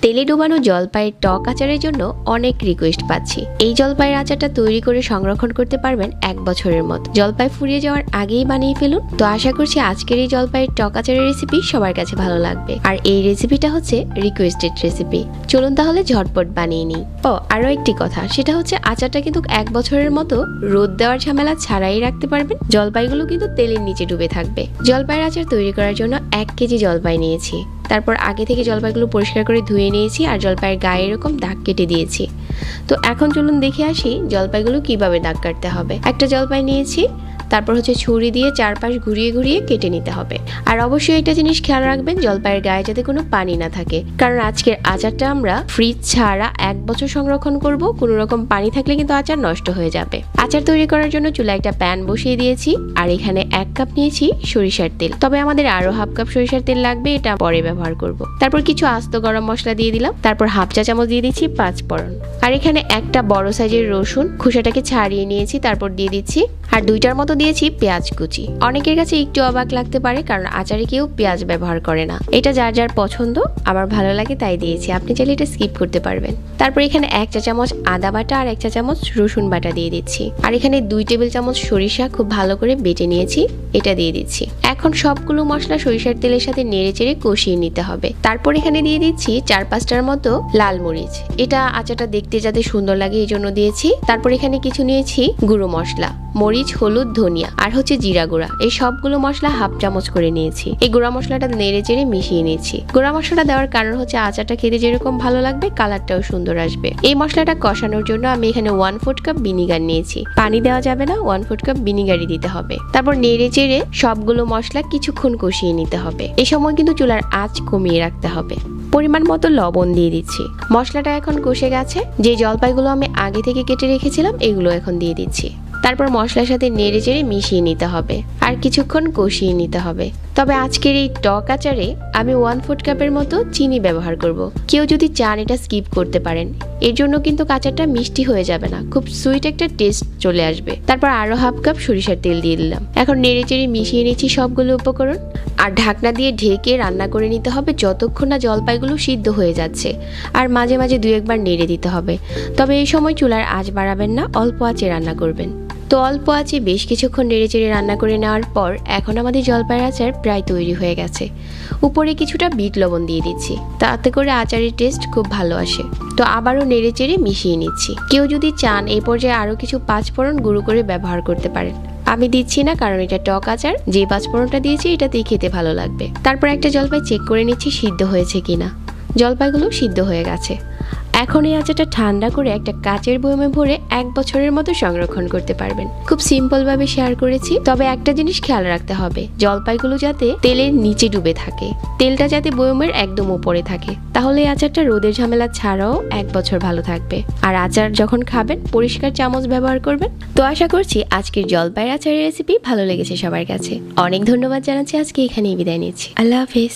তেলে ডোবানো জলপাইয়ের টক আচারের জন্য অনেক রিকোয়েস্ট পাচ্ছি। এই জলপাইয়ের আচারটা তৈরি করে সংরক্ষণ করতে পারবেন 1 বছরের মতো। জলপাই ফুরিয়ে যাওয়ার আগেই বানিয়ে ফেলুন। তো আশা করছি আজকের এই জলপাইয়ের টক আচারের রেসিপি সবার কাছে ভালো লাগবে। আর এই রেসিপিটা হচ্ছে রিকোয়েস্টেড রেসিপি। চলুন তাহলে ঝটপট বানিয়ে নিই। আরো একটি কথা, সেটা হচ্ছে আচারটা কিন্তু 1 বছরের মতো রোদ দেওয়ার ঝামেলা ছাড়াই রাখতে পারবেন। জলপাইগুলো কিন্তু তেলের নিচে ডুবে থাকবে। জলপাইয়ের আচার তৈরি করার জন্য 1 কেজি জলপাই নিয়েছি। তারপর আগে থেকে জলপাইগুলো পরিষ্কার করে ধুয়ে নিয়েছি আর জলপাইয়ের গায়ে এরকম দাগ কেটে দিয়েছি। তো এখন চলুন দেখে আসি জলপাইগুলো কিভাবে দাগ কাটতে হবে। একটা জলপাই নিয়েছি, তারপর হচ্ছে ছুরি দিয়ে চারপাশ ঘুরিয়ে ঘুরিয়ে কেটে নিতে হবে। আর অবশ্যই একটা জিনিস খেয়াল রাখবেন, জলপাইয়ের গায়ে যাতে কোনো পানি না থাকে, কারণ আজকের আচারটা আমরা ফ্রিজ ছাড়া 1 বছর সংরক্ষণ করব। কোনো রকম পানি থাকলে কিন্তু আচার নষ্ট হয়ে যাবে। আচার তৈরি করার জন্য চুলায় একটা প্যান বসিয়ে দিয়েছি আর এখানে 1 কাপ নিয়েছি সরিষার তেল। তবে আমাদের আরো হাফ কাপ সরিষার তেল লাগবে, এটা পরে ব্যবহার করব। তারপর কিছু আস্ত গরম মশলা দিয়ে দিলাম। তারপর হাফ চা চামচ দিয়ে দিচ্ছি 5 ফোড়ন। আর এখানে একটা বড় সাইজের রসুন খোসাটাকে ছাড়িয়ে নিয়েছি, তারপর দিয়ে দিচ্ছি। আর 2টার মতো দিয়েছি পেঁয়াজ কুচি। অনেকের কাছে একটু অবাক লাগতে পারে, কারণ আচারে কেউ পেঁয়াজ ব্যবহার করে না। এটা যার যার পছন্দ, আমার ভালো লাগে তাই দিয়েছি। আপনি চাইলে এটা স্কিপ করতে পারবেন। তারপর এখানে 1 চা চামচ আদা বাটা আর 1 চা চামচ রসুন বাটা দিয়ে দিচ্ছি। আর এখানে 2 টেবিল চামচ সরিষা খুব ভালো করে বেটে নিয়েছি, এটা দিয়ে দিচ্ছি। এখন সবগুলো মশলা সরিষার তেলের সাথে নেড়ে চেড়ে কষিয়ে নিতে হবে। তারপর এখানে দিয়ে দিচ্ছি 4-5টার মতো লাল মরিচ। এটা আচারটা দেখতে যাতে সুন্দর লাগে এই জন্য দিয়েছি। তারপর এখানে কিছু নিয়েছি গুঁড়ো মশলা, মরিচ, হলুদ, ধনিয়া আর হচ্ছে জিরা গুঁড়া। এই সবগুলো মশলা হাফ চামচ করে নিয়েছি। এই গুঁড়া মশলাটা নেড়ে চেড়ে মিশিয়ে নিয়েছি। গুঁড়া মশলাটা দেওয়ার কারণ হচ্ছে আচারটা খেতে যেরকম ভালো লাগবে, কালারটাও সুন্দর আসবে। এই মশলাটা কষানোর জন্য আমি এখানে 1/4 কাপ ভিনিগার নিয়েছি। পানি দেওয়া যাবে না, 1/4 কাপ ভিনিগারই দিতে হবে। তারপর নেড়ে চেড়ে সবগুলো মশলা কিছুক্ষণ কষিয়ে নিতে হবে। এই সময় কিন্তু চুলার আঁচ কমিয়ে রাখতে হবে। পরিমাণ মতো লবণ দিয়ে দিচ্ছি। মশলাটা এখন কষে গেছে। যে জলপাইগুলো আমি আগে থেকে কেটে রেখেছিলাম এগুলো এখন দিয়ে দিচ্ছি। তারপর মশলার সাথে নেড়ে চেড়ে মিশিয়ে নিতে হবে আর কিছুক্ষণ কষিয়ে নিতে হবে। তবে আজকের এই টক আচারে আমি 1/4 কাপের মতো চিনি ব্যবহার করব। কেউ যদি চান এটা স্কিপ করতে পারেন, এর জন্য কিন্তু আচারটা মিষ্টি হয়ে যাবে না, খুব সুইট একটা টেস্ট চলে আসবে। তারপর আরো হাফ কাপ সরিষার তেল দিয়ে দিলাম। এখন নেড়ে চেড়ে মিশিয়ে নিচ্ছি সবগুলো উপকরণ আর ঢাকনা দিয়ে ঢেকে রান্না করে নিতে হবে যতক্ষণ না জলপাইগুলো সিদ্ধ হয়ে যাচ্ছে। আর মাঝে মাঝে 2-1 বার নেড়ে দিতে হবে। তবে এই সময় চুলার আঁচ বাড়াবেন না, অল্প আঁচে রান্না করবেন। তো অল্প আঁচে বেশ কিছুক্ষণ নেড়ে চেড়ে রান্না করে নেওয়ার পর এখন আমাদের জলপাইয়ের আচার প্রায় তৈরি হয়ে গেছে। উপরে কিছুটা বিট লবণ দিয়ে দিচ্ছি, তাতে করে আচারের টেস্ট খুব ভালো আসে। তো আবারও নেড়ে চেড়ে মিশিয়ে নিচ্ছি। কেউ যদি চান এই পর্যায়ে আরো কিছু 5 ফোড়ন গুঁড়ো করে ব্যবহার করতে পারেন। আমি দিচ্ছি না, কারণ এটা টক আচার। যে 5 ফোড়নটা দিয়েছি এটাতেই খেতে ভালো লাগবে। তারপর একটা জলপাই চেক করে নিচ্ছি সিদ্ধ হয়েছে কিনা। জলপাইগুলো সিদ্ধ হয়ে গেছে। এখন এই আচারটা ঠান্ডা করে একটা কাচের বয়মে ভরে 1 বছরের মতো সংরক্ষণ করতে পারবেন। খুব সিম্পল ভাবে শেয়ার করেছি। তবে একটা জিনিস খেয়াল রাখতে হবে, জলপাইগুলো যাতে তেলের নিচে ডুবে থাকে, তেলটা যাতে বয়মের একদম উপরে থাকে। তাহলে এই আচারটা রোদের ঝামেলা ছাড়াও 1 বছর ভালো থাকবে। আর আচার যখন খাবেন পরিষ্কার চামচ ব্যবহার করবেন। তো আশা করছি আজকের জলপাইয়ের আচারের রেসিপি ভালো লেগেছে সবার কাছে। অনেক ধন্যবাদ জানাচ্ছি। আজকে এখানেই বিদায় নিচ্ছি। আল্লাহ হাফেজ।